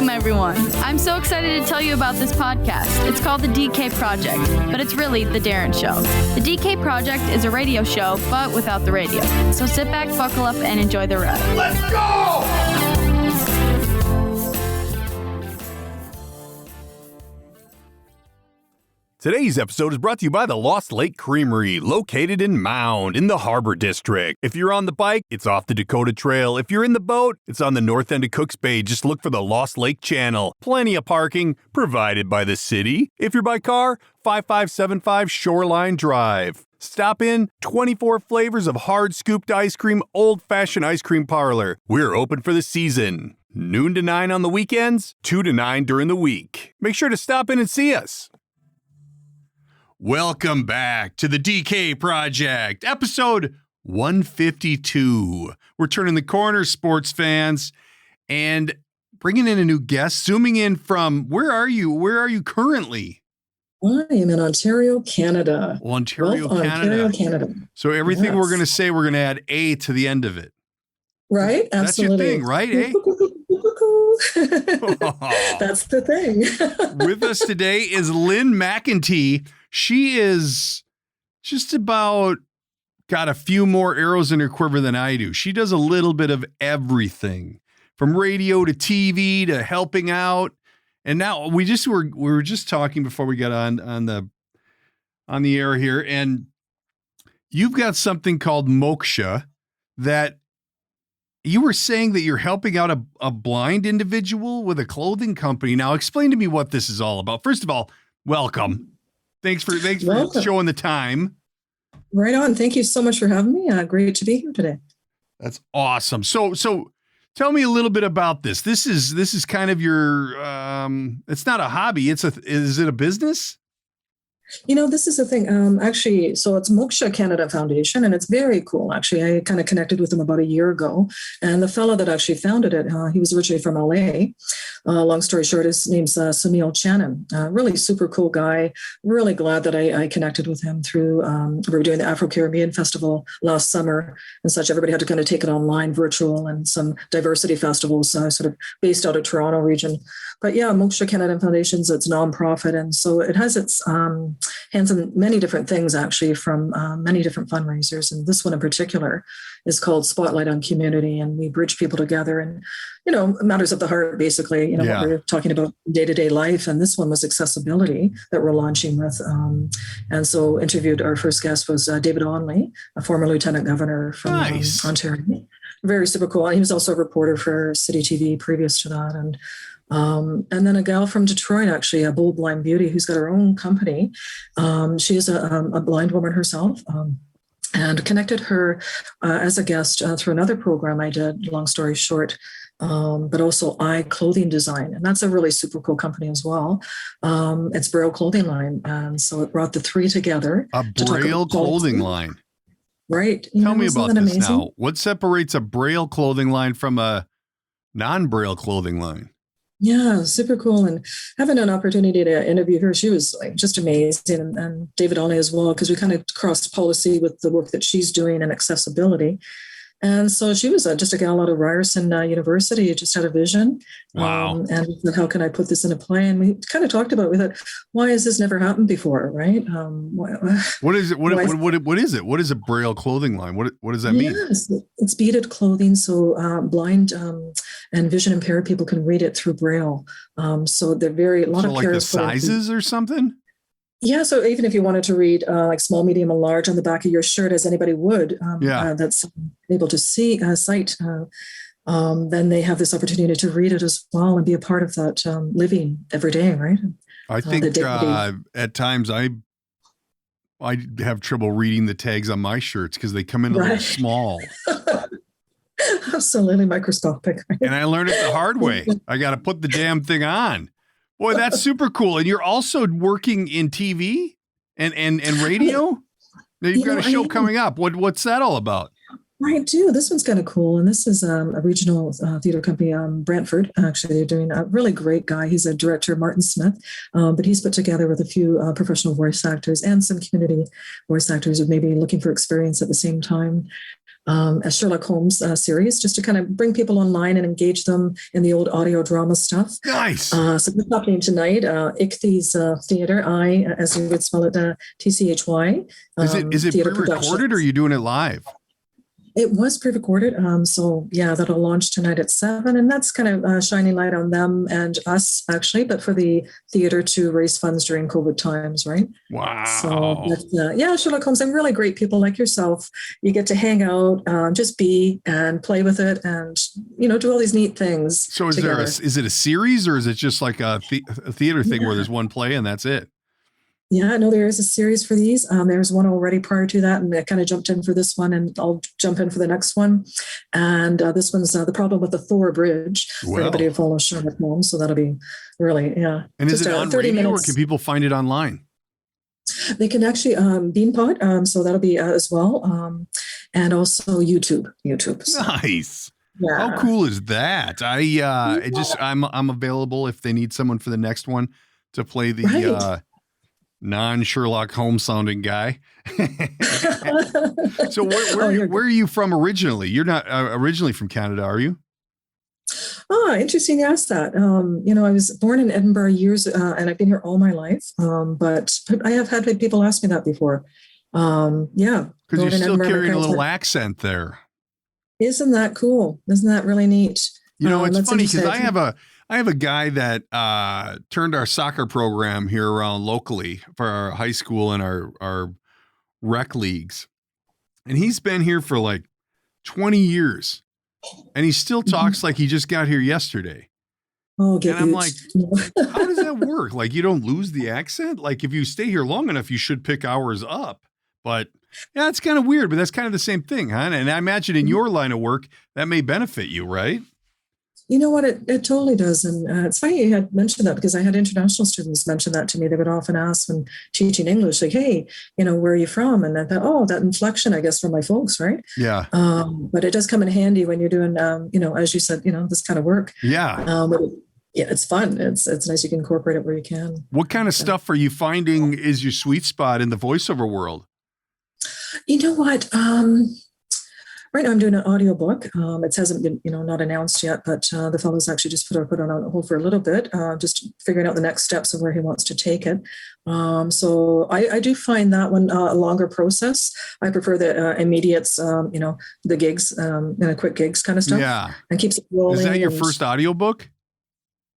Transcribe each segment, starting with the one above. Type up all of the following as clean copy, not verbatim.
Welcome, everyone. I'm so excited to tell you about this podcast. It's called The DK Project, but it's really The Darren Show. The DK Project is a radio show, but without the radio. So sit back, buckle up, and enjoy the ride. Let's go! Today's episode is brought to you by the Lost Lake Creamery, located in Mound in the Harbor District. If you're on the bike, it's off the Dakota Trail. If you're in the boat, it's on the north end of Cooks Bay. Just look for the Lost Lake Channel. Plenty of parking provided by the city. If you're by car, 5575 Shoreline Drive. Stop in, 24 flavors of hard scooped ice cream, old-fashioned ice cream parlor. We're open for the season. Noon to 9 on the weekends, 2 to 9 during the week. Make sure to stop in and see us. Welcome back to the DK Project, episode 152. We're turning the corner, sports fans, and bringing in a new guest, zooming in from, where are you? Where are you currently? I am in Ontario, Canada. Well, Ontario, Canada. So everything we're going to say, we're going to add A to the end of it. Right? Absolutely. That's your thing, right? Eh? That's the thing. With us today is Lynn Mcentee. She is just about got a few more arrows in her quiver than I do. She does a little bit of everything, from radio to TV to helping out. And now we were just talking before we got on the air here, and you've got something called Moksha that you were saying that you're helping out a blind individual with a clothing company. Now explain to me what this is all about. First of all, welcome. Thanks for showing the time. Right on. Thank you so much for having me. Great to be here today. That's awesome. So tell me a little bit about this. This is kind of your it's not a hobby. Is it a business? You know, this is the thing. Actually, so it's Moksha Canada Foundation, and it's very cool. Actually, I kind of connected with them about a year ago, and the fellow that actually founded it, he was originally from LA. Long story short, his name's Sunil Channon. Really super cool guy. Really glad that I connected with him through. We were doing the Afro-Caribbean Festival last summer and such. Everybody had to kind of take it online, virtual, and some diversity festivals, sort of based out of Toronto region. But yeah, Moksha Canada Foundation's it's nonprofit, and so it has its hands in many different things, actually, from many different fundraisers. And this one in particular is called Spotlight on Community, and we bridge people together and, you know, matters of the heart, basically, what we're talking about day-to-day life. And this one was accessibility that we're launching with. And so interviewed, our first guest was David Onley, a former lieutenant governor from Ontario. Very super cool. And he was also a reporter for City TV previous to that. And then a gal from Detroit, actually, a Bold Blind Beauty, who's got her own company. She is a blind woman herself, and connected her as a guest through another program I did, long story short, but also Clothing Design. And that's a really super cool company as well. It's Braille clothing line. And so it brought the three together. A Braille clothing line. Right. Tell me about this now. What separates a Braille clothing line from a non-Braille clothing line? Yeah, super cool. And having an opportunity to interview her, she was like just amazing. And David Olney as well, because we kind of crossed policy with the work that she's doing in accessibility. And so she was just a gal out of Ryerson University, just had a vision. Wow. And we said, how can I put this in a play? And we kind of talked about it. We thought, why has this never happened before, right? What is it? What is it? What is a Braille clothing line? What does that mean? Yes, it's beaded clothing, so blind and vision impaired people can read it through Braille. So they're a lot of like the sizes or something? Yeah, so even if you wanted to read like small, medium, and large on the back of your shirt, as anybody would, that's able to see sight, then they have this opportunity to read it as well and be a part of that living every day, right? I think at times I have trouble reading the tags on my shirts because they come in a little small. Absolutely microscopic. Right? And I learned it the hard way. I got to put the damn thing on. Boy, that's super cool. And you're also working in TV and radio? Now you've got a show coming up. What's that all about? I do. This one's kind of cool. And this is a regional theater company, Brantford. Actually, they're doing a really great guy. He's a director, Martin Smith, but he's put together with a few professional voice actors and some community voice actors who may be looking for experience at the same time. a Sherlock Holmes series, just to kind of bring people online and engage them in the old audio drama stuff. Nice. So what's happening tonight? Ichthy's Theatre, as you would spell it, TCHY. Is it pre-recorded or are you doing it live? It was pre-recorded. So yeah, that'll launch tonight at 7. And that's kind of shining light on them and us, actually, but for the theater to raise funds during COVID times, right? Wow. So that's, Sherlock Holmes and really great people like yourself. You get to hang out, just be and play with it and, do all these neat things. So is it a series or is it just like a theater thing where there's one play and that's it? Yeah, no, there is a series for these. There's one already prior to that, and I kind of jumped in for this one, and I'll jump in for the next one. And this one's The Problem with the Thor Bridge for anybody who follows Sherlock Holmes. So that'll be really, yeah. And is it on 30 radio minutes. Or can people find it online? They can actually Beanpod, so that'll be as well, and also YouTube. So. Nice. Yeah. How cool is that? I'm available if they need someone for the next one to play the. Right. Non-Sherlock Holmes sounding guy. So where are you from originally? You're not originally from Canada, are you? Oh, interesting you asked that. I was born in Edinburgh years, and I've been here all my life. But I have had people ask me that before. Yeah. Because you're still carrying a little accent there. Isn't that cool? Isn't that really neat? It's funny because I have a guy that turned our soccer program here around locally for our high school and our rec leagues. And he's been here for like 20 years. And he still talks like he just got here yesterday. Oh, and I'm like, how does that work? Like, you don't lose the accent? Like, if you stay here long enough, you should pick hours up. But yeah, it's kind of weird, but that's kind of the same thing, huh? And I imagine in your line of work, that may benefit you, right? You know what? It totally does. And it's funny you had mentioned that because I had international students mention that to me. They would often ask when teaching English, like, hey, where are you from? And I thought, that inflection, I guess, from my folks, right? Yeah. But it does come in handy when you're doing, as you said, this kind of work. Yeah. Yeah, it's fun. It's nice. You can incorporate it where you can. What kind of stuff are you finding is your sweet spot in the voiceover world? You know what? Right now I'm doing an audiobook. It hasn't been, not announced yet, but the fellow's actually just put on hold for a little bit, just figuring out the next steps of where he wants to take it. So I do find that one a longer process. I prefer the immediates, the gigs, quick gigs kind of stuff. Yeah. And keeps it rolling. Is that your first audiobook?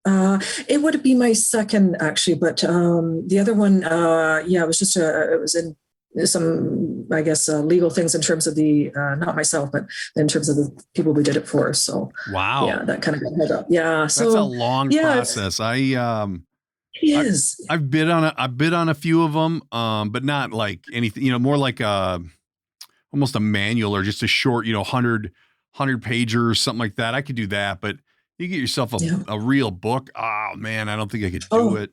It would be my second actually, but the other one, it was just it was in some, I guess, legal things in terms of the, not myself, but in terms of the people we did it for. So, wow. Yeah, that kind of got held up. Yeah. That's a long process. It is. I've bid on a few of them, but not like anything, more like almost a manual or just a short, 100 pager or something like that. I could do that, but you get yourself a real book. Oh man, I don't think I could do it.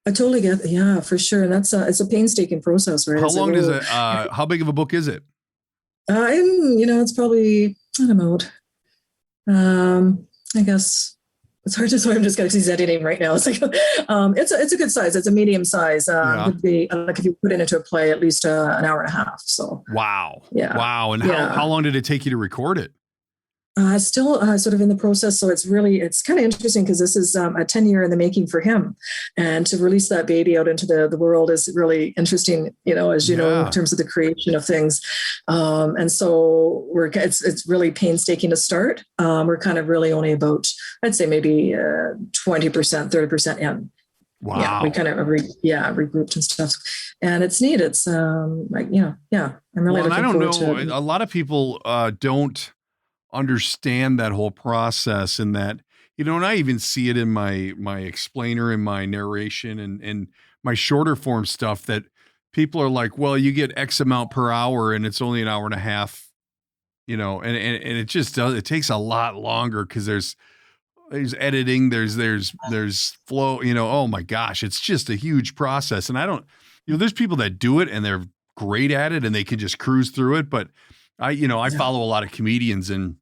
I totally get that. Yeah, for sure. And that's it's a painstaking process, right? How long does it, how big of a book is it? It's probably, I don't know. I guess it's hard to say. I'm just going to see editing right now. It's like, it's a good size. It's a medium size. Would be like if you put it into a play, at least an hour and a half. So. Wow. Yeah. Wow. And how long did it take you to record it? Still sort of in the process. So it's kind of interesting because this is a 10-year in the making for him. And to release that baby out into the world is really interesting, as you know, in terms of the creation of things. And so it's really painstaking to start. We're kind of really only about, I'd say maybe 20%, 30% in. Wow. Yeah, we kind of regrouped and stuff. And it's neat. It's I'm really looking forward to it. A lot of people don't understand that whole process, and that and I even see it in my explainer and my narration and my shorter form stuff, that people are like, well, you get X amount per hour and it's only an hour and a half, and it just takes a lot longer because there's editing, there's flow, oh my gosh, it's just a huge process. And I don't, there's people that do it and they're great at it and they can just cruise through it, but I follow a lot of comedians, and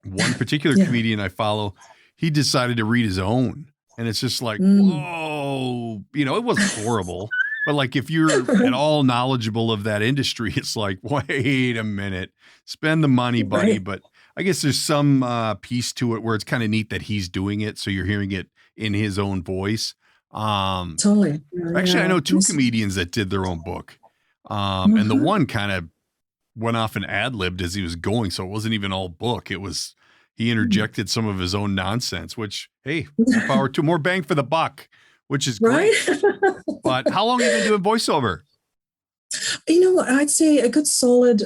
one particular comedian I follow, he decided to read his own, and it's just like, whoa, it wasn't horrible, But like if you're at all knowledgeable of that industry, it's like, wait a minute, spend the money, buddy. Right. But I guess there's some piece to it where it's kind of neat that he's doing it, so you're hearing it in his own voice. Totally. Actually, I know two Yes. comedians that did their own book, and the Mhm. one kind of went off and ad-libbed as he was going, so it wasn't even all book. It was he interjected some of his own nonsense, which, hey, more power to more bang for the buck, which is great. Right. But how long have you been doing voiceover? I'd say a good solid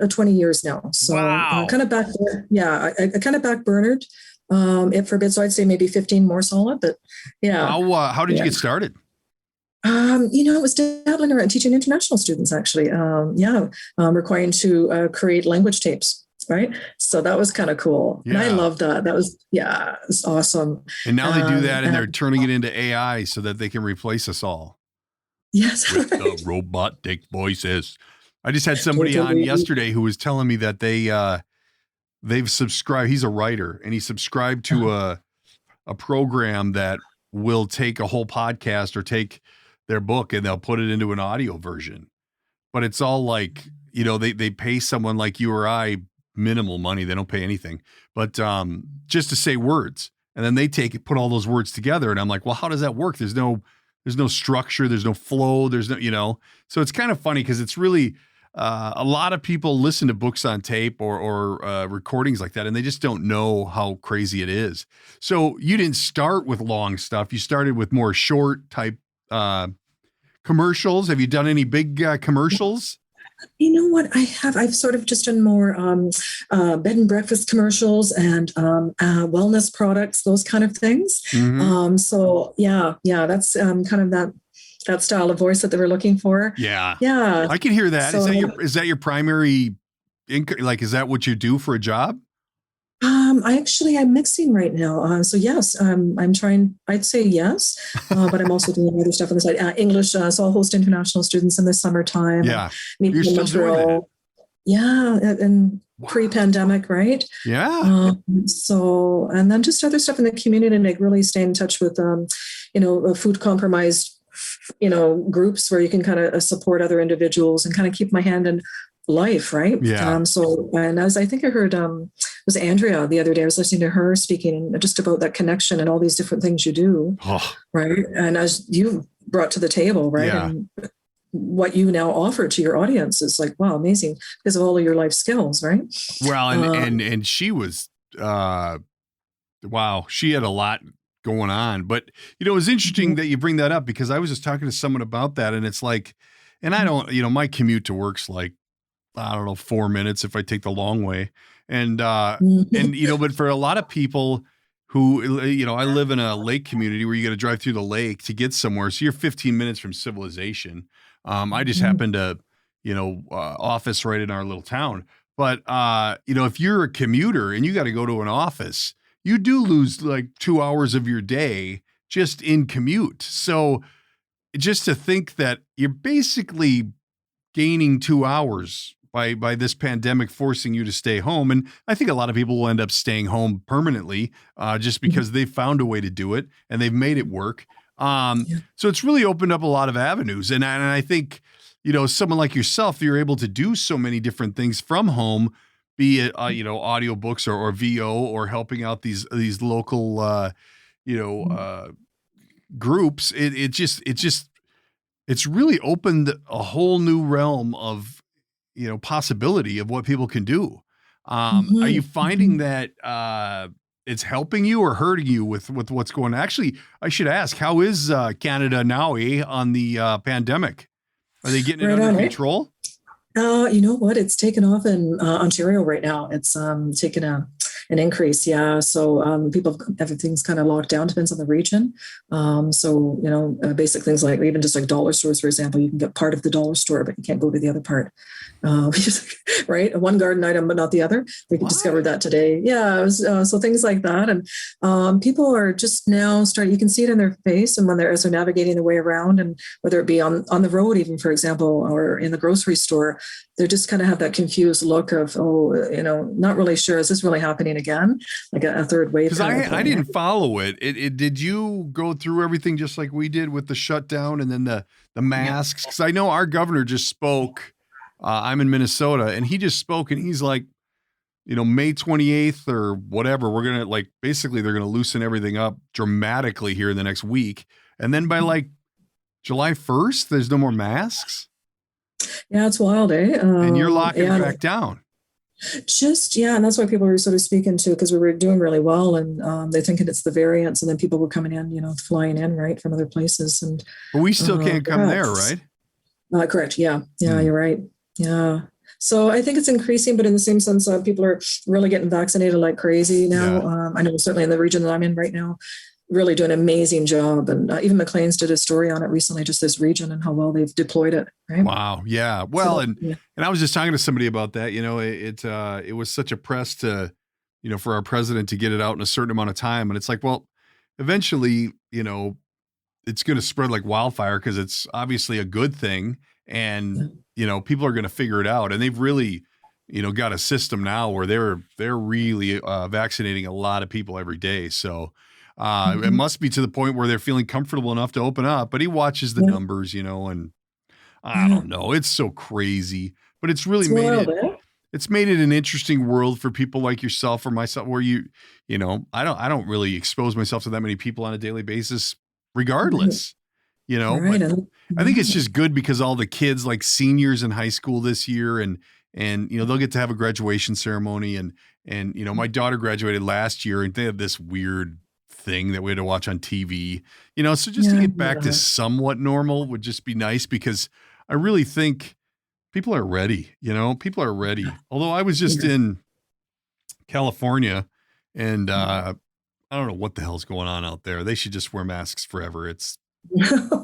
20 years now. So Wow. kind of back, yeah, I kind of backburnered it for a bit. So I'd say maybe 15 more solid, but yeah. How did you Yeah. get started? It was dabbling around teaching international students actually. Requiring to create language tapes. Right. So that was kind of cool. And I Yeah. loved that. It's awesome. And now they do that, and they're and- turning it into AI so that they can replace us all Yes. with the robotic voices. I just had somebody on Totally. yesterday who was telling me that they've subscribed. He's a writer, and he subscribed to a program that will take a whole podcast or take their book and they'll put it into an audio version. But it's all like, they pay someone like you or I minimal money. They don't pay anything, but just to say words, and then they put all those words together. And I'm like, well, how does that work? There's no structure. There's no flow. There's no, so it's kind of funny because it's really, a lot of people listen to books on tape or recordings like that, and they just don't know how crazy it is. So you didn't start with long stuff. You started with more short type commercials. Have you done any big commercials? You know what I have? I've sort of just done more bed and breakfast commercials and wellness products, those kind of things. Mhm. So that's kind of that style of voice that they were looking for. Yeah. Yeah. I can hear that. So- Is that your primary income? Like, is that what you do for a job? I'm mixing right now. So yes, I'm trying, I'd say yes, but I'm also doing other stuff on the side. English, so I'll host international students in the summertime. Yeah. Meet You're them in still doing that? Montreal. Yeah. And Wow. pre-pandemic, right? Yeah. And then just other stuff in the community, and like really stay in touch with, food compromised, groups where you can kind of support other individuals and kind of keep my hand in life, right? Yeah. And as I think I heard, was Andrea the other day, I was listening to her speaking just about that connection and all these different things you do, Oh, right? And as you brought to the table, right? Yeah. And what you now offer to your audience is like, wow, amazing because of all of your life skills, right? well, and she was, wow, she had a lot going on. But, it was interesting that you bring that up because I was just talking to someone about that, and it's like, and I don't, my commute to work's like, I don't know, 4 minutes if I take the long way. And, but for a lot of people who, I live in a lake community where you got to drive through the lake to get somewhere. So you're 15 minutes from civilization. I just happen to, office right in our little town. But, if you're a commuter and you got to go to an office, you do lose like 2 hours of your day just in commute. So just to think that you're basically gaining 2 hours by this pandemic forcing you to stay home. And I think a lot of people will end up staying home permanently just because they've found a way to do it and they've made it work. So it's really opened up a lot of avenues. And I think, someone like yourself, you're able to do so many different things from home, be it, audiobooks or VO or helping out these local, groups. It's really opened a whole new realm of, possibility of what people can do. Are you finding that it's helping you or hurting you with what's going on? Actually, I should ask, how is Canada now on the pandemic? Are they getting it Right under on. control? You know what? It's taken off in Ontario right now. It's taken an increase. Yeah. So everything's kind of locked down, depends on the region. Basic things like even just like dollar stores, for example, you can get part of the dollar store, but you can't go to the other part. right? One garden item, but not the other. We discovered that today. Yeah. It was, so things like that. And people are just now starting, you can see it in their face. And as they're navigating their way around, and whether it be on the road, even, for example, or in the grocery store, they just kind of have that confused look of, not really sure. Is this really happening again? Like a third wave? Because I didn't follow it. Did you go through everything just like we did with the shutdown and then the masks? Because I know our governor just spoke. I'm in Minnesota, and he just spoke, and he's like, May 28th or whatever, we're going to basically they're going to loosen everything up dramatically here in the next week. And then by July 1st, there's no more masks. Yeah, it's wild, eh? And you're locking it back down. And that's why people were sort of speaking to, because we were doing really well, and they're thinking it's the variants, and then people were coming in, flying in, right, from other places. But we still can't come there, right? Correct. Yeah. Yeah, you're right. Yeah. So I think it's increasing, but in the same sense, people are really getting vaccinated like crazy now. Yeah. I know certainly in the region that I'm in right now, really doing an amazing job. And even McLean's did a story on it recently, just this region and how well they've deployed it. Right? Wow. Yeah. Well, and I was just talking to somebody about that. It was such a press to, for our president to get it out in a certain amount of time. And it's like, well, eventually, it's going to spread like wildfire because it's obviously a good thing. And, people are going to figure it out. And they've really, got a system now where they're really vaccinating a lot of people every day. So it must be to the point where they're feeling comfortable enough to open up. But he watches the numbers, and I don't know. It's so crazy. But it's really made it an interesting world for people like yourself or myself, where I don't really expose myself to that many people on a daily basis regardless. Right. But I think it's just good because all the kids, like seniors in high school this year, and they'll get to have a graduation ceremony, and my daughter graduated last year, and they have this weird thing that we had to watch on TV, so just to get back to somewhat normal would just be nice, because I really think people are ready, people are ready. Although I was just in California, and I don't know what the hell's going on out there. They should just wear masks forever. It's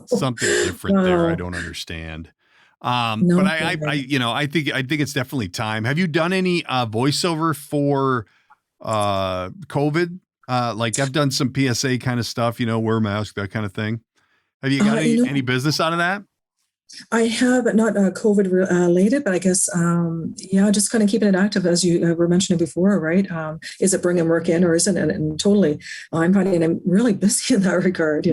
something different there. I don't understand. But I think it's definitely time. Have you done any voiceover for COVID? I've done some PSA kind of stuff, wear a mask, that kind of thing. Have you got any business out of that? I have, not COVID related, but I guess, just kind of keeping it active, as you were mentioning before, right? Is it bringing work in or isn't it? And totally, I'm finding I'm really busy in that regard,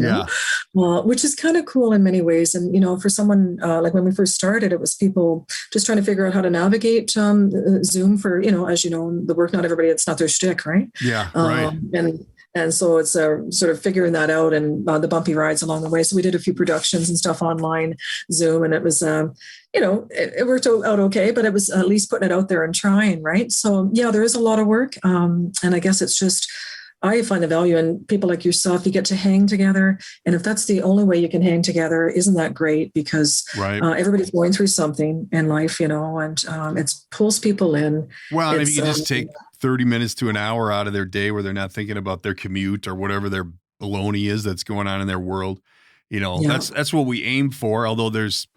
which is kind of cool in many ways. And, for someone like when we first started, it was people just trying to figure out how to navigate Zoom for, as you know, the work, not everybody, it's not their shtick, right? Yeah, right. And so it's sort of figuring that out, and the bumpy rides along the way. So we did a few productions and stuff online, Zoom, and it was, it worked out okay, but it was at least putting it out there and trying, right? So yeah, there is a lot of work. And I guess it's just, I find the value in people like yourself. You get to hang together. And if that's the only way you can hang together, isn't that great? Because everybody's going through something in life, and it pulls people in. Well, and if you can just take 30 minutes to an hour out of their day where they're not thinking about their commute or whatever their baloney is that's going on in their world, that's what we aim for. Although there's,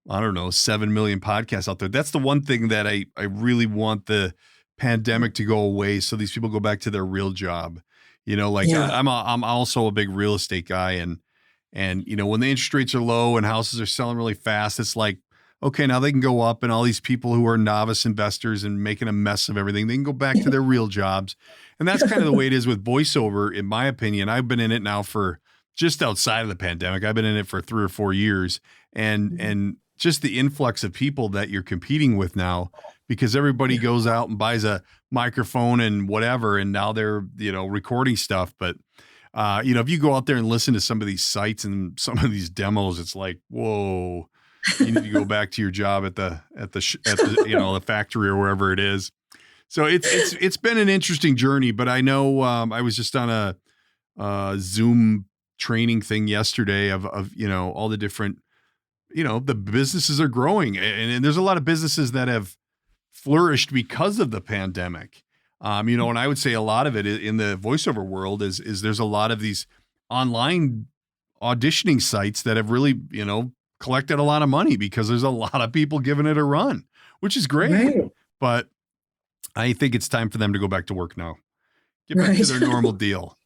7 million podcasts out there. That's the one thing that I really want the pandemic to go away, so these people go back to their real job. I'm also a big real estate guy, and when the interest rates are low and houses are selling really fast, it's like, okay, now they can go up, and all these people who are novice investors and making a mess of everything, they can go back to their real jobs. And that's kind of the way it is with voiceover, in my opinion. I've been in it now for just outside of the pandemic. I've been in it for 3 or 4 years, and just the influx of people that you're competing with now, because everybody goes out and buys a microphone and whatever, and now they're, recording stuff. But, if you go out there and listen to some of these sites and some of these demos, it's like, whoa, you need to go back to your job at the the factory or wherever it is. So it's been an interesting journey, but I know I was just on a Zoom training thing yesterday of all the different, the businesses are growing, and there's a lot of businesses that have flourished because of the pandemic. And I would say a lot of it in the voiceover world is there's a lot of these online auditioning sites that have really, collected a lot of money because there's a lot of people giving it a run, which is great. Right. But I think it's time for them to go back to work now. Get back to their normal deal.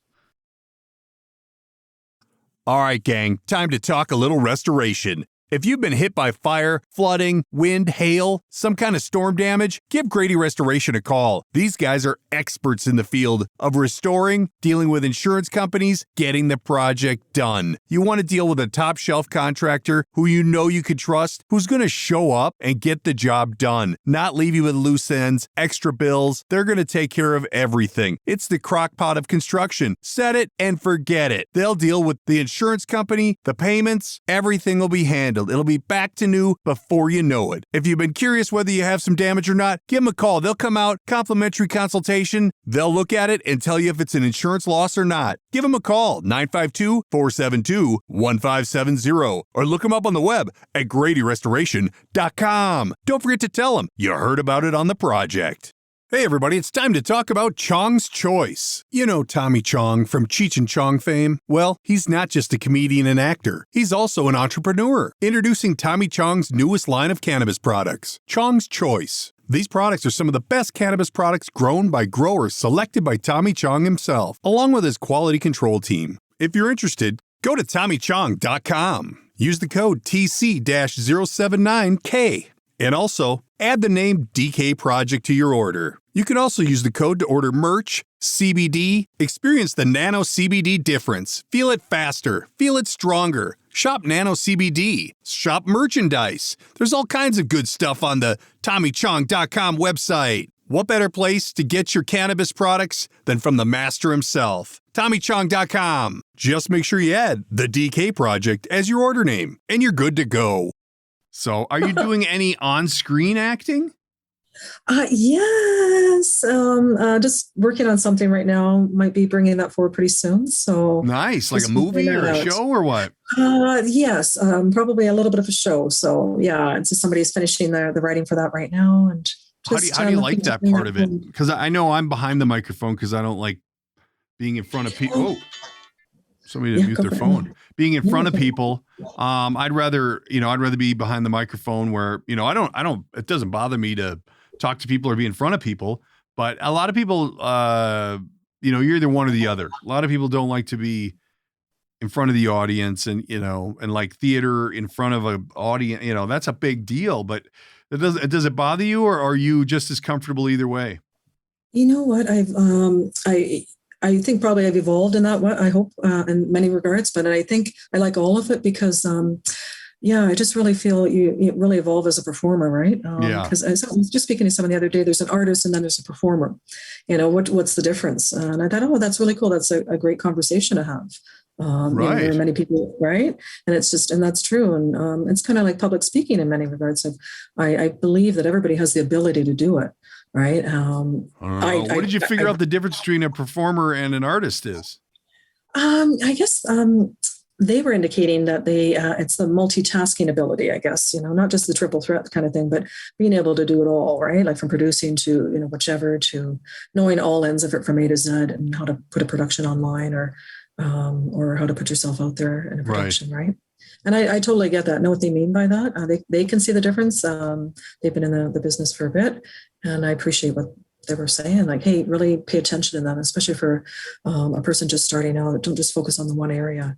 All right, gang, time to talk a little restoration. If you've been hit by fire, flooding, wind, hail, some kind of storm damage, give Grady Restoration a call. These guys are experts in the field of restoring, dealing with insurance companies, getting the project done. You want to deal with a top shelf contractor who you know you can trust, who's going to show up and get the job done, not leave you with loose ends, extra bills. They're going to take care of everything. It's the crock pot of construction. Set it and forget it. They'll deal with the insurance company, the payments, everything will be handled. It'll be back to new before you know it. If you've been curious whether you have some damage or not, give them a call. They'll come out, complimentary consultation. They'll look at it and tell you if it's an insurance loss or not. Give them a call, 952-472-1570, or look them up on the web at GradyRestoration.com. Don't forget to tell them you heard about it on the project. Hey everybody, it's time to talk about Chong's Choice. You know Tommy Chong from Cheech and Chong fame? Well, he's not just a comedian and actor. He's also an entrepreneur. Introducing Tommy Chong's newest line of cannabis products, Chong's Choice. These products are some of the best cannabis products grown by growers selected by Tommy Chong himself, along with his quality control team. If you're interested, go to TommyChong.com. Use the code TC-079K. And also, add the name DK Project to your order. You can also use the code to order merch, CBD, experience the Nano CBD difference, feel it faster, feel it stronger. Shop Nano CBD, shop merchandise. There's all kinds of good stuff on the TommyChong.com website. What better place to get your cannabis products than from the master himself? TommyChong.com. Just make sure you add the DK Project as your order name, and you're good to go. So are you doing any on-screen acting? Yes. Just working on something right now. Might be bringing that forward pretty soon. So nice. Like a movie or a show or what? Yes. Probably a little bit of a show. So yeah, it's just somebody's finishing the writing for that right now. And just, how do you like that part of it? Because I know I'm behind the microphone because I don't like being in front of people. Oh, somebody didn't mute their phone. Being in front of people. I'd rather be behind the microphone where, it doesn't bother me to talk to people or be in front of people, but a lot of people, you're either one or the other. A lot of people don't like to be in front of the audience and like theater in front of an audience, that's a big deal, but does it bother you or are you just as comfortable either way? You know what? I think probably I've evolved in that way, I hope, in many regards, but I think I like all of it because, I just really feel you really evolve as a performer, right? Because I was just speaking to someone the other day, there's an artist and then there's a performer. What's the difference? And I thought, that's really cool. That's a great conversation to have. Right. There are many people, right? And that's true. And it's kind of like public speaking in many regards. I believe that everybody has the ability to do it. Right. What did you figure out the difference between a performer and an artist is? I guess they were indicating that it's the multitasking ability, I guess, not just the triple threat kind of thing, but being able to do it all, right? Like from producing to, whichever, to knowing all ends of it from A to Z and how to put a production online or how to put yourself out there in a production, right? And I totally get that. Know what they mean by that. They can see the difference. They've been in the business for a bit, and I appreciate what they were saying. Like, hey, really pay attention to that, especially for a person just starting out. Don't just focus on the one area.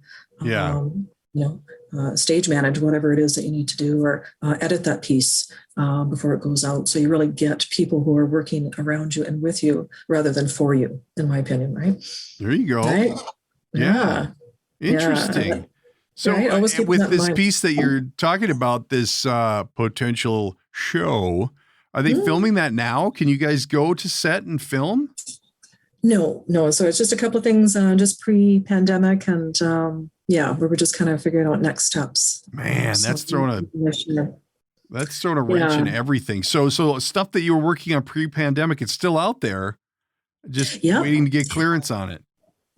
Stage manage whatever it is that you need to do, or edit that piece before it goes out. So you really get people who are working around you and with you rather than for you, in my opinion. Right. There you go. Right? Yeah. Interesting. Yeah. So right? with this piece that you're talking about, this potential show, are they filming that now? Can you guys go to set and film? No. So it's just a couple of things, just pre-pandemic, and we were just kind of figuring out next steps. Man, that's throwing a wrench in everything. So stuff that you were working on pre-pandemic, it's still out there, just waiting to get clearance on it.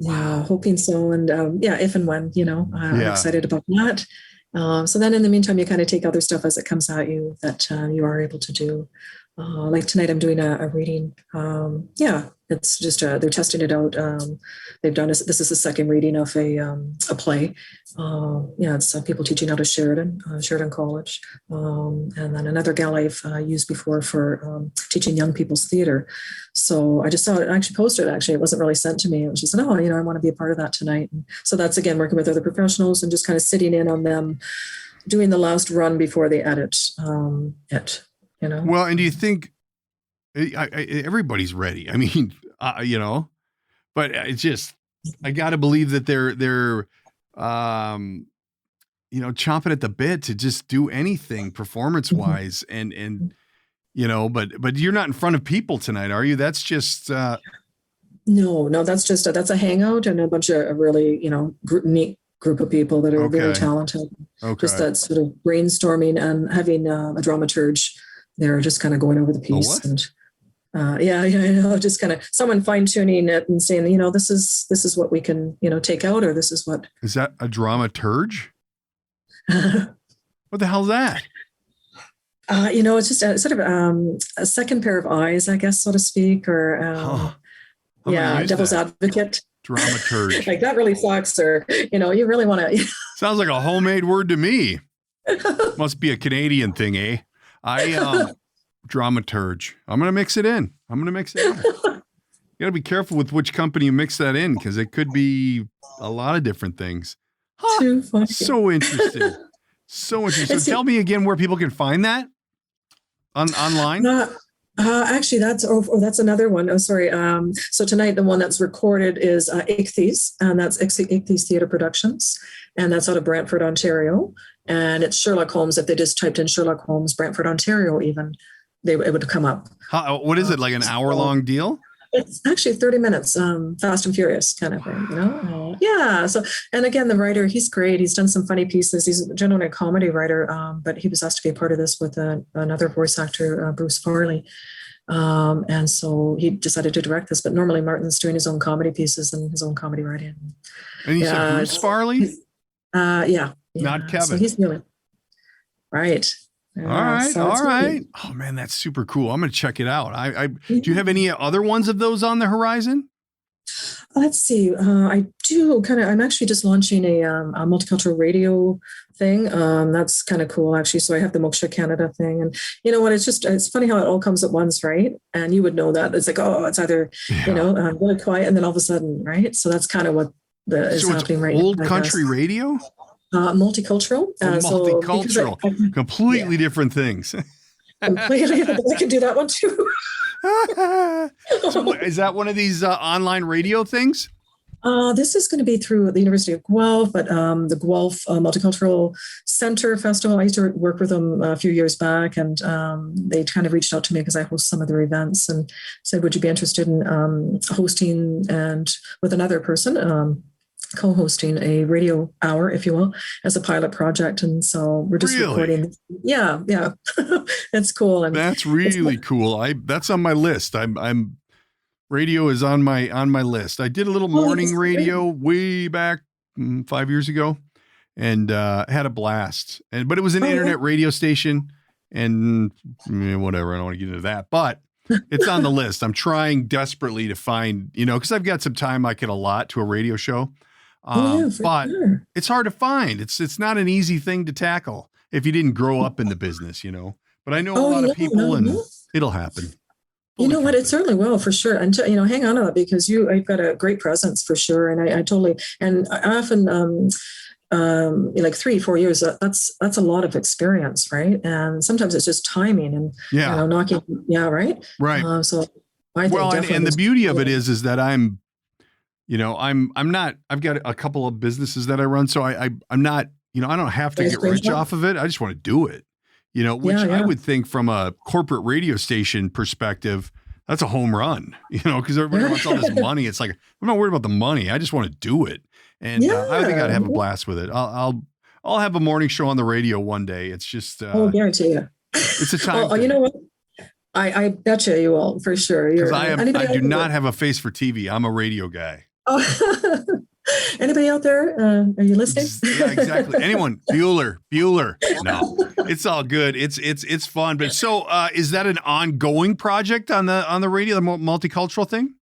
Yeah, hoping so. And if and when, I'm excited about that. So then in the meantime, you kind of take other stuff as it comes at you that you are able to do. Like tonight, I'm doing a reading. It's just they're testing it out. They've done this. This is the second reading of a play. It's people teaching out of Sheridan College, and then another gal I've used before for teaching young people's theater. So I just saw it. I actually posted it. Actually, it wasn't really sent to me. She said, "Oh, I want to be a part of that tonight." And so that's again working with other professionals and just kind of sitting in on them, doing the last run before they edit it. Well, and do you think everybody's ready? I mean, but it's just, I got to believe that they're chomping at the bit to just do anything performance wise. And but you're not in front of people tonight, are you? That's just, No, that's just, that's a hangout and a bunch of really, neat group of people that are very talented. Okay. Just that sort of brainstorming and having a dramaturge. They're just kind of going over the piece and just kind of someone fine tuning it and saying, this is what we can, take out, or this is what. Is that a dramaturge? What the hell's that? It's just a sort of a second pair of eyes, I guess, so to speak, or devil's advocate. Dramaturge. Like that really sucks, or you really want to. Sounds like a homemade word to me. Must be a Canadian thing, eh? Dramaturge. I'm going to mix it in. You got to be careful with which company you mix that in, because it could be a lot of different things. Too funny. So interesting. So interesting. So tell me again where people can find that online. Actually, that's another one. Oh, sorry. So tonight, the one that's recorded is Ichthy's, and that's Ichthy's Theatre Productions, and that's out of Brantford, Ontario. And it's Sherlock Holmes. If they just typed in Sherlock Holmes, Brantford, Ontario, even, it would come up. What is it, like an hour-long deal? It's actually 30 minutes, Fast and Furious kind of thing, So, and again, the writer, he's great. He's done some funny pieces. He's generally a comedy writer, but he was asked to be a part of this with another voice actor, Bruce Farley. And so he decided to direct this, but normally Martin's doing his own comedy pieces and his own comedy writing. And he said Bruce Farley? Not Kevin. So he's really right. All right. Oh man, that's super cool. I'm going to check it out. Do you have any other ones of those on the horizon? Let's see. I do I'm actually just launching a multicultural radio thing. That's kind of cool, actually. So I have the Moksha Canada thing, and you know what? It's funny how it all comes at once, right? And you would know that it's like, it's either really quiet, and then all of a sudden, right? So that's kind of what is happening right now. Old country radio. Multicultural. Multicultural. Completely different things. Completely. I can do that one too. So is that one of these online radio things? This is going to be through the University of Guelph, but the Guelph Multicultural Center Festival. I used to work with them a few years back, and they kind of reached out to me because I host some of their events and said, would you be interested in hosting and with another person, co-hosting a radio hour, if you will, as a pilot project. And so we're just recording. Yeah. It's cool. And that's really cool. That's on my list. I'm radio is on my list. I did a little morning radio way back 5 years ago and had a blast. But it was an internet radio station and whatever. I don't want to get into that, but it's on the list. I'm trying desperately to find, because I've got some time I could allot to a radio show. But it's hard to find. It's not an easy thing to tackle if you didn't grow up in the business, But I know a lot of people, and it'll happen. You know what? It certainly will, for sure. And hang on to that, because you've got a great presence for sure. And I totally, and I often, like 3-4 years, that's a lot of experience, right? And sometimes it's just timing and knocking, right. So I think and the beauty of it is that I'm not, I've got a couple of businesses that I run. So I'm not, I don't have to get rich off of it. I just want to do it, which I would think from a corporate radio station perspective, that's a home run, because everybody wants all this money. It's like, I'm not worried about the money. I just want to do it. And I think I'd have a blast with it. I'll have a morning show on the radio one day. It's just, guarantee you. It's a time. You know what? I bet you will, for sure. Because I do not have a face for TV. I'm a radio guy. Oh. Anybody out there? Are you listening? Yeah, exactly. Anyone? Bueller. No, it's all good. It's fun. But so, is that an ongoing project on the radio, the multicultural thing?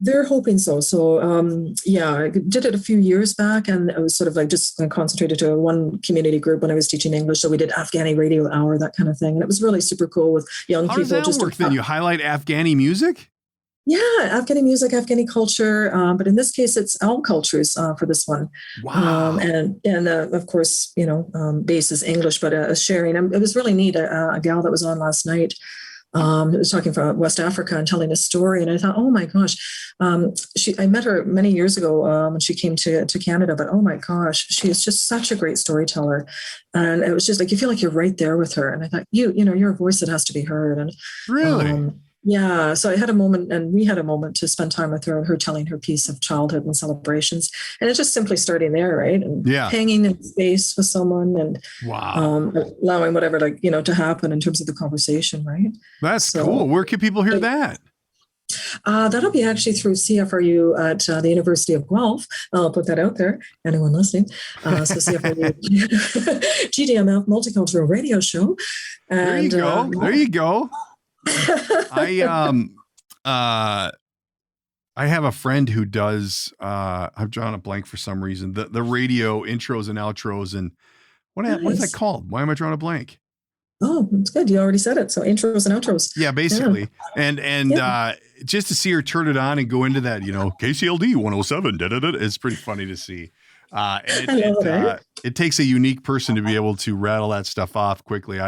They're hoping so. So, I did it a few years back, and I was sort of like just concentrated to one community group when I was teaching English. So we did Afghani radio hour, that kind of thing. And it was really super cool with young people. How does that work then? You highlight Afghani music? Yeah, Afghani music, Afghani culture. But in this case, it's all cultures for this one. Wow. And of course, base is English, but sharing. It was really neat. A gal that was on last night, was talking from West Africa and telling a story. And I thought, oh my gosh, I met her many years ago when she came to Canada, but oh my gosh, she is just such a great storyteller. And it was just like, you feel like you're right there with her. And I thought, you're a voice that has to be heard. And really? Yeah. So I had a moment, and we had a moment to spend time with her, and her telling her piece of childhood and celebrations. And it's just simply starting there, right? And hanging in space with someone, and allowing whatever to happen in terms of the conversation, right? That's cool. Where can people hear that? That'll be actually through CFRU at the University of Guelph. I'll put that out there. Anyone listening? So CFRU GDMF Multicultural Radio Show. And, there you go. I have a friend who does I've drawn a blank for some reason, the radio intros and outros, and what is that called? Why am I drawing a blank? Oh, that's good. You already said it. So intros and outros. Yeah, basically. Yeah. And just to see her turn it on and go into that, KCLD 107, it's pretty funny to see. It takes a unique person to be able to rattle that stuff off quickly.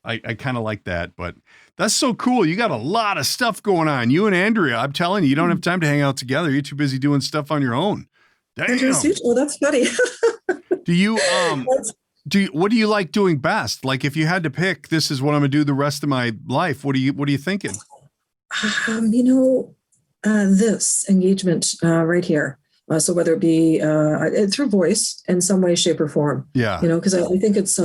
I kind of like that, but that's so cool. You got a lot of stuff going on. You and Andrea, I'm telling you don't have time to hang out together. You're too busy doing stuff on your own. Damn. Well, that's funny. What do you like doing best? Like, if you had to pick, this is what I'm going to do the rest of my life. What are you thinking? This engagement right here. So whether it be through voice in some way, shape, or form. Yeah. Because I think it's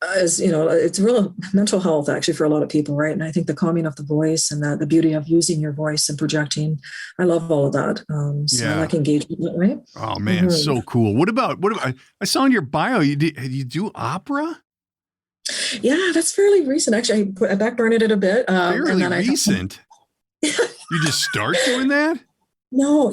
it's real mental health actually for a lot of people, right? And I think the calming of the voice and the beauty of using your voice and projecting, I love all of that. I like engagement, right? Oh man, so cool. What about? I saw in your bio you do opera? Yeah, that's fairly recent. Actually, I backburned it a bit. Fairly recent. You just start doing that? No,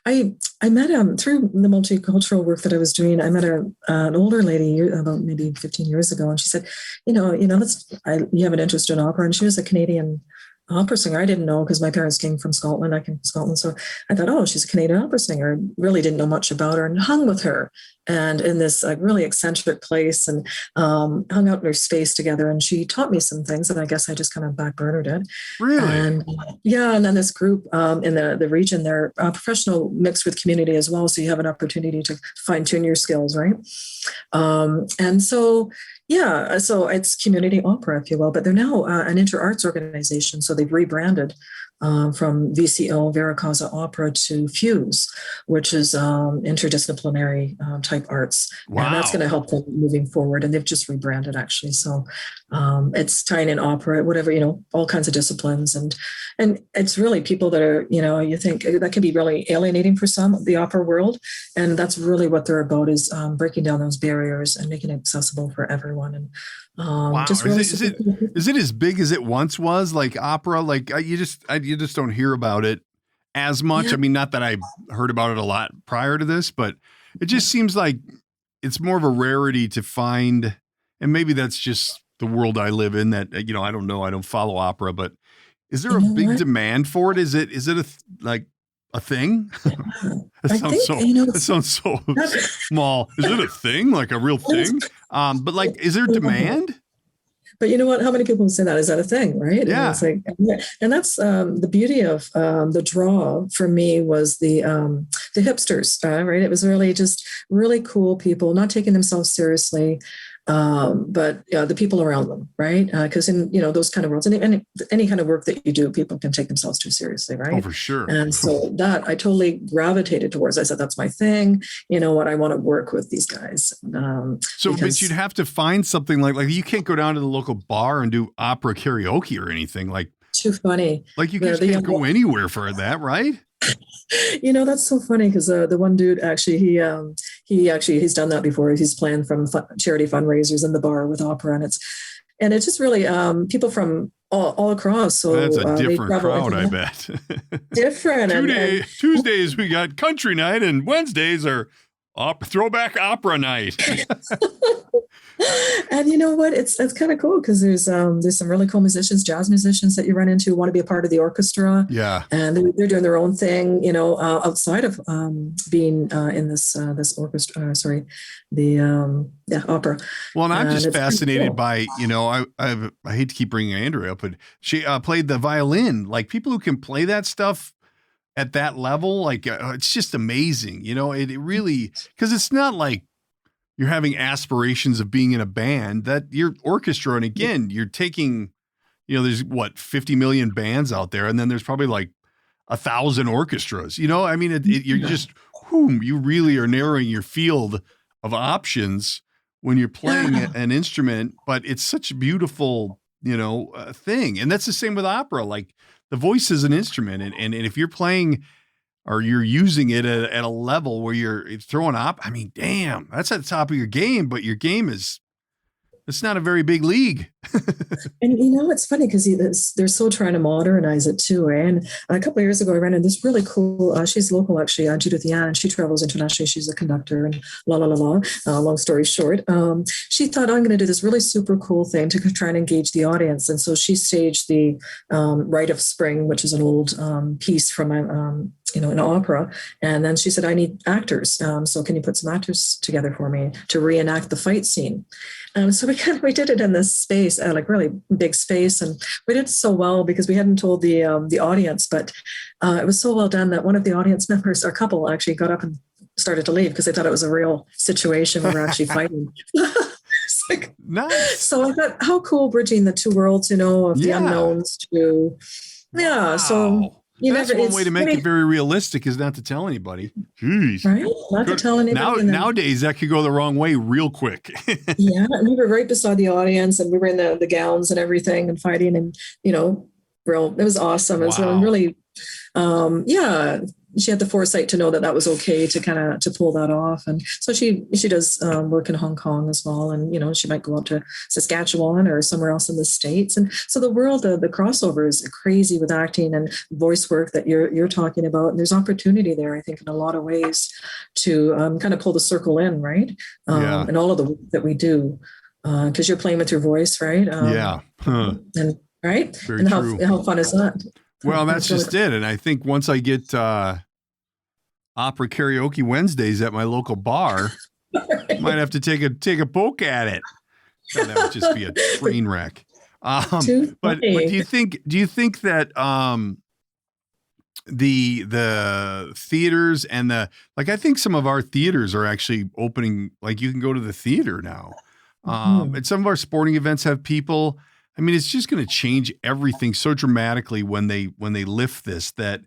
I met through the multicultural work that I was doing. I met an older lady about maybe 15 years ago, and she said, you have an interest in opera, and she was a Canadian opera singer. I didn't know because my parents came from Scotland. I came from Scotland, so I thought, oh, she's a Canadian opera singer. I really didn't know much about her, and hung with her, and in this really eccentric place, and hung out in her space together. And she taught me some things, and I guess I just kind of backburnered it. Really? And and then this group in the region, they're professional mixed with community as well, so you have an opportunity to fine tune your skills, right? And so. Yeah, so it's community opera, if you will, but they're now an inter-arts organization. So they've rebranded from VCO, Vera Causa Opera, to Fuse, which is interdisciplinary type arts. Wow. And that's going to help them moving forward. And they've just rebranded, actually. So it's tying in opera, whatever, all kinds of disciplines. And it's really people that are, you think that can be really alienating for some, the opera world. And that's really what they're about, is breaking down those barriers and making it accessible for everyone. And wow. Is it as big as it once was? Like opera, like you just don't hear about it as much. Yeah. I mean, not that I heard about it a lot prior to this, but it just seems like it's more of a rarity to find. And maybe that's just the world I live in, that, I don't know. I don't follow opera, but is there a big demand for it? Is it a thing? That sounds so small. Is it a thing? Like a real thing? But like, is there demand? But you know what? How many people would say that? Is that a thing, right? Yeah. And that's the beauty of the draw for me was the hipsters, right? It was really just really cool people, not taking themselves seriously, but the people around them, right? Because in those kind of worlds, and any kind of work that you do, people can take themselves too seriously, right? Oh, for sure. And so that I totally gravitated towards. I said, that's my thing. You know what? I want to work with these guys. But you'd have to find something like you can't go down to the local bar and do opera karaoke or anything like. Too funny. Like you just can't go anywhere for that, right? That's so funny because the one dude actually, he's done that before. He's playing from charity fundraisers in the bar with opera, and it's just really people from all across. So that's a different crowd, I bet. Different. Tuesdays we got country night, and Wednesdays are throwback opera night. And you know what? It's kind of cool because there's some really cool musicians, jazz musicians that you run into who want to be a part of the orchestra. Yeah, and they're doing their own thing, outside of being in this orchestra. The opera. Well, and I'm just fascinated by I hate to keep bringing Andrea up, but she played the violin. Like people who can play that stuff at that level, like it's just amazing. It really, because it's not like you're having aspirations of being in a band, that your orchestra. And again, you're taking, there's 50 million bands out there. And then there's probably like 1,000 orchestras, you're just, you really are narrowing your field of options when you're playing an instrument, but it's such a beautiful, thing. And that's the same with opera. Like the voice is an instrument. And if you're playing or you're using it at a level where you're throwing damn, that's at the top of your game, but your game it's not a very big league. And it's funny because they're still trying to modernize it too. And a couple of years ago, I ran into this really cool, she's local actually, Judith Yan, and she travels internationally. She's a conductor and long story short. She thought, I'm going to do this really super cool thing to try and engage the audience. And so she staged the Rite of Spring, which is an old piece from an opera. And then she said, I need actors. So can you put some actors together for me to reenact the fight scene? So we did it in this space, like really big space, and we did so well because we hadn't told the audience, but it was so well done that one of the audience members, our couple, actually got up and started to leave because they thought it was a real situation we were actually fighting. It's like, nice. So I thought, how cool bridging the two worlds, of the unknowns to, Wow. So. That's one way to make it very realistic is not to tell anybody. Jeez. Right? Not to tell anybody. Nowadays, that could go the wrong way real quick. Yeah. And we were right beside the audience and we were in the gowns and everything and fighting and, it was awesome. It was really, she had the foresight to know that was okay to kind of to pull that off. And so she does work in Hong Kong as well. And, she might go up to Saskatchewan or somewhere else in the States. And so the world, the crossover is crazy with acting and voice work that you're talking about. And there's opportunity there, I think, in a lot of ways to kind of pull the circle in, right? And all of the work that we do, because you're playing with your voice, right? And right. Very and true. How fun is that? Well, that's just it. And I think once I get opera karaoke Wednesdays at my local bar, I might have to take a poke at it. That would just be a train wreck. But do you think that the theaters and I think some of our theaters are actually opening, like you can go to the theater now. And some of our sporting events have people. I mean, it's just going to change everything so dramatically when they lift this, that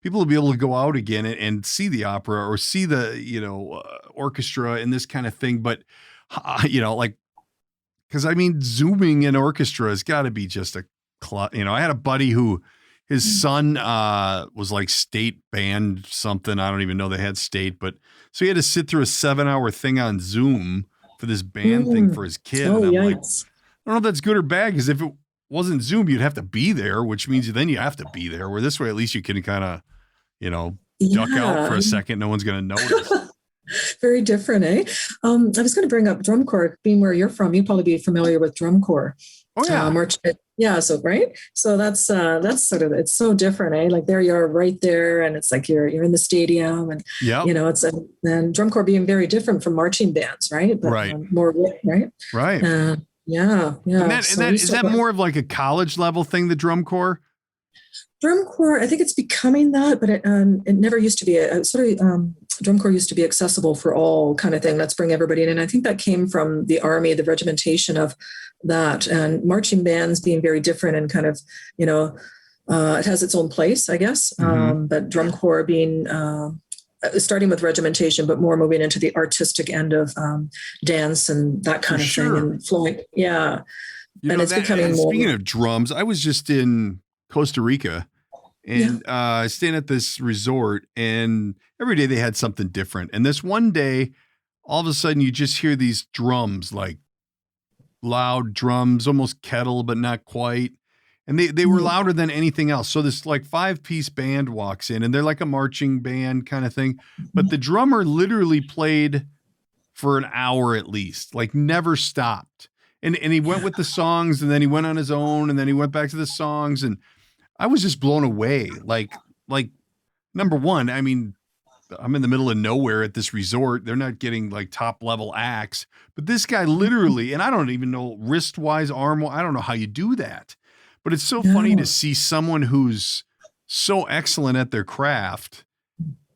people will be able to go out again and see the opera or see the, orchestra and this kind of thing. But, because Zooming an orchestra has got to be just I had a buddy who his son was like state band something. I don't even know they had state, but so he had to sit through a 7-hour thing on Zoom for this band thing for his kid. Oh, and I'm yikes. like, I don't know if that's good or bad, because if it wasn't Zoom, you'd have to be there, which means then you have to be there. Where this way, at least you can kind of, duck out for a second. No one's going to notice. Very different, eh? I was going to bring up drum corps. Being where you're from, you'd probably be familiar with drum corps. Oh yeah. So right. So that's sort of, it's so different, eh? Like there you are right there, and it's like you're in the stadium, and it's and drum corps being very different from marching bands, right? But, right. More right. Right. Yeah. Is that more of like a college level thing, the drum corps? Drum corps, I think it's becoming that, but it never used to be. Drum corps used to be accessible for all kind of thing. Let's bring everybody in. And I think that came from the Army, the regimentation of that, and marching bands being very different and kind of, it has its own place, I guess. But drum corps being starting with regimentation, but more moving into the artistic end of dance and that kind of thing and flowing. Yeah. And it's becoming more. Speaking of drums, I was just in Costa Rica and staying at this resort, and every day they had something different. And this one day, all of a sudden, you just hear these drums, like loud drums, almost kettle, but not quite. And they were louder than anything else. So this like 5-piece band walks in, and they're like a marching band kind of thing. But the drummer literally played for an hour at least, like never stopped. And he went with the songs, and then he went on his own, and then he went back to the songs. And I was just blown away. Like number one, I mean, I'm in the middle of nowhere at this resort. They're not getting like top level acts, but this guy literally, and I don't even know wrist wise, arm, I don't know how you do that. But it's so funny to see someone who's so excellent at their craft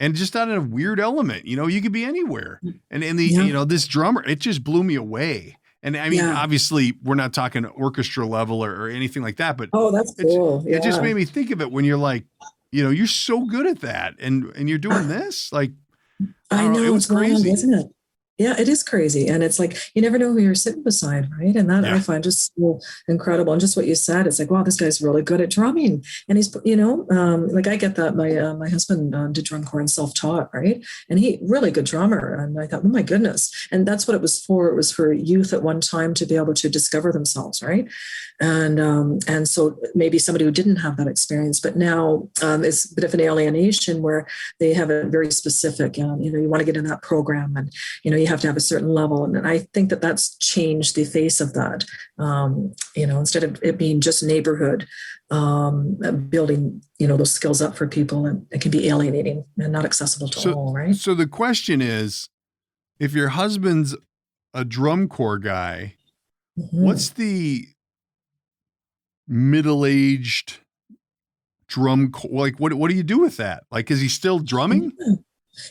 and just out of a weird element. You know, you could be anywhere. And you know, this drummer, it just blew me away. And I mean, obviously we're not talking orchestra level or anything like that, but that's cool. It just made me think of it when you're like, you know, you're so good at that and you're doing this. Like, I know, it was crazy, isn't it? Yeah, it is crazy. And it's like, you never know who you're sitting beside, right? And that I find just so incredible. And just what you said, it's like, wow, this guy's really good at drumming. And he's, you know, like I get that. My husband did drum corps and self-taught, right? And he really good drummer. And I thought, oh my goodness. And that's what it was for. It was for youth at one time to be able to discover themselves, right? And so maybe somebody who didn't have that experience, but now it's a bit of an alienation where they have a very specific, you know, you want to get in that program and, you know, you have to have a certain level. And I think that that's changed the face of that, you know, instead of it being just neighborhood, building, you know, those skills up for people, and it can be alienating and not accessible to all, right? So the question is, if your husband's a drum corps guy, what's the middle-aged drum corps? Like, what do you do with that? Like, is he still drumming?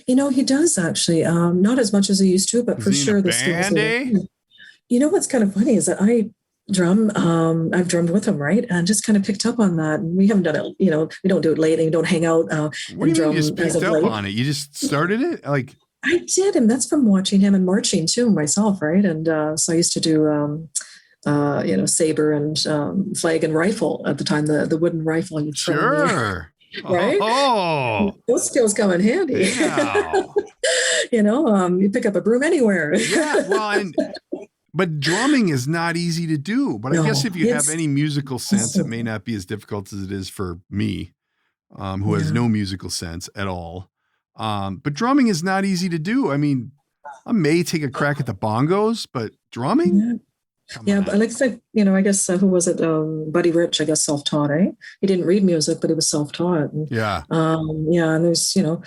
You know, he does actually, not as much as he used to, but for sure the skills. You know, what's kind of funny is that I drum, I've drummed with him, right? And just kind of picked up on that. And we haven't done it, you know, we don't do it lately. We don't hang out. What do you mean you just picked up on it? You just started it? Like, I did. And that's from watching him and marching too myself, right? And so I used to do, you know, saber and flag and rifle at the time, the wooden rifle. You'd sure. Right? Oh, those skills come in handy. Yeah. You know, you pick up a broom anywhere. Yeah, well, but drumming is not easy to do. But I guess if you have any musical sense, it may not be as difficult as it is for me, who has no musical sense at all. But drumming is not easy to do. I mean, I may take a crack at the bongos, but drumming? Yeah, but like I said, you know, I guess who was it? Buddy Rich, I guess, self-taught, eh? He didn't read music, but he was self-taught. And, and there's, you know,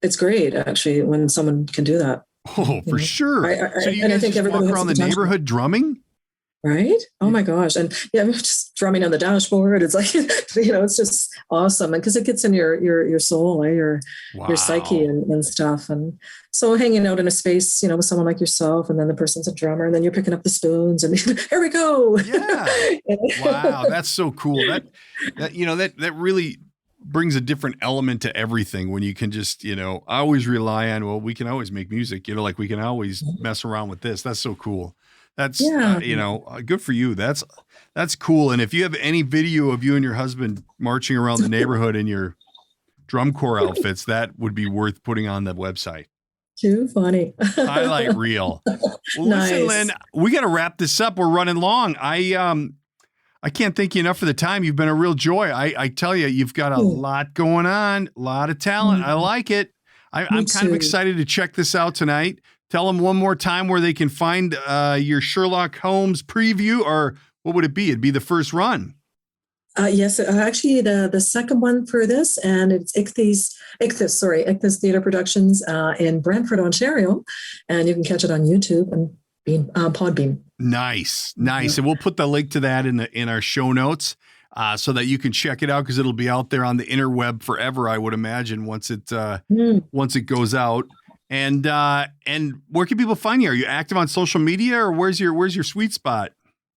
it's great actually when someone can do that. Oh, for sure. So do you guys just walk around the neighborhood drumming? Right? Oh my gosh. And yeah, just drumming on the dashboard. It's like, you know, it's just awesome. And because it gets in your soul, your psyche and stuff. And so hanging out in a space, you know, with someone like yourself, and then the person's a drummer, and then you're picking up the spoons and here we go. Yeah. Wow. That's so cool. That, you know, that really brings a different element to everything when you can just, you know, I always rely on, well, we can always make music, you know, like we can always mess around with this. That's so cool. That's, you know, good for you. That's cool. And if you have any video of you and your husband marching around the neighborhood in your drum corps outfits, that would be worth putting on the website. Too funny. Highlight reel. Well, listen, Lynn, we got to wrap this up. We're running long. I can't thank you enough for the time. You've been a real joy. I tell you, you've got a lot going on, a lot of talent. I like it. I'm kind of excited to check this out tonight. Tell them one more time where they can find your Sherlock Holmes preview, or what would it be? It'd be the first run. Yes, actually the second one for this, and it's Ichthys Theatre Productions in Brantford, Ontario, and you can catch it on YouTube and Podbean. Nice. And we'll put the link to that in our show notes so that you can check it out, because it'll be out there on the interweb forever, I would imagine, once it goes out. And where can people find you? Are you active on social media, or where's your sweet spot?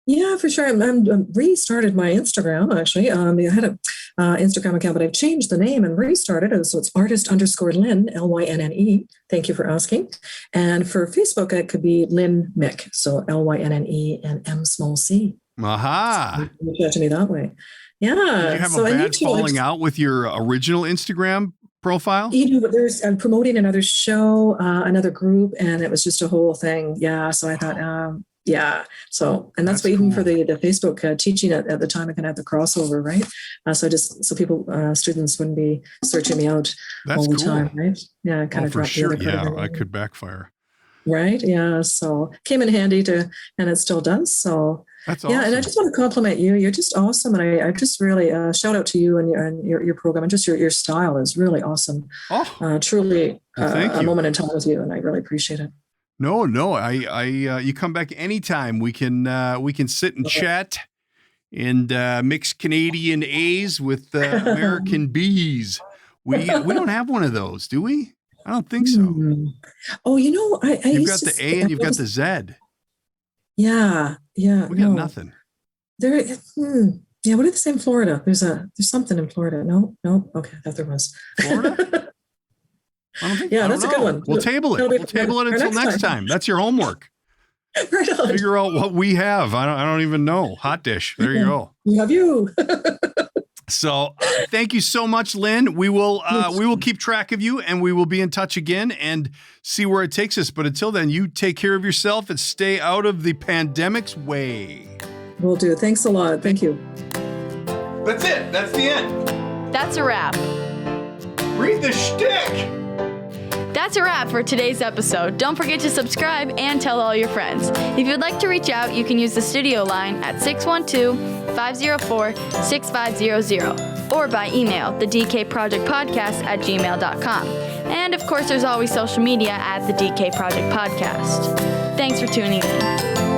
Yeah, for sure. I'm restarted my Instagram, actually. I had an Instagram account, but I've changed the name and restarted it. So it's artist_Lynne, Lynne. Thank you for asking. And for Facebook, it could be Lynn Mick. So Lynne and M small c. Aha. Reach out to me that way. Yeah. Did you have so a I bad need to, falling out with your original Instagram profile? There's I'm promoting another show, another group, and it was just a whole thing. Yeah. So I thought, yeah. So, and that's what even for the Facebook teaching at the time, I can have the crossover, right? So people, students wouldn't be searching me out all the time, right? Yeah. Kind of for sure. Yeah, that could backfire. Right. Yeah. So came in handy and it still does. So that's awesome. Yeah. And I just want to compliment you. You're just awesome. And I just really shout out to you and your program, and just your style is really awesome. Truly a moment in time with you. And I really appreciate it. No, you come back anytime. We can sit and chat and mix Canadian A's with American B's. We don't have one of those, do we? I don't think so. Oh, you've got the A and you've got the Z. Yeah. We got nothing. Yeah, what are they say in Florida? There's something in Florida. No. Okay, I thought there was. Florida? I don't think. Yeah, that's a good one. We'll table it. We'll table it until next time. That's your homework. Right on. Figure out what we have. I don't even know. Hot dish. There you go. Love you. So thank you so much, Lynn. We will keep track of you, and we will be in touch again and see where it takes us. But until then, you take care of yourself and stay out of the pandemic's way. Will do. Thanks a lot. Thank you. That's it. That's the end. That's a wrap. Read the shtick. That's a wrap for today's episode. Don't forget to subscribe and tell all your friends. If you'd like to reach out, you can use the studio line at 612-504-6500 or by email, thedkprojectpodcast@gmail.com. And of course, there's always social media at the DK Project Podcast. Thanks for tuning in.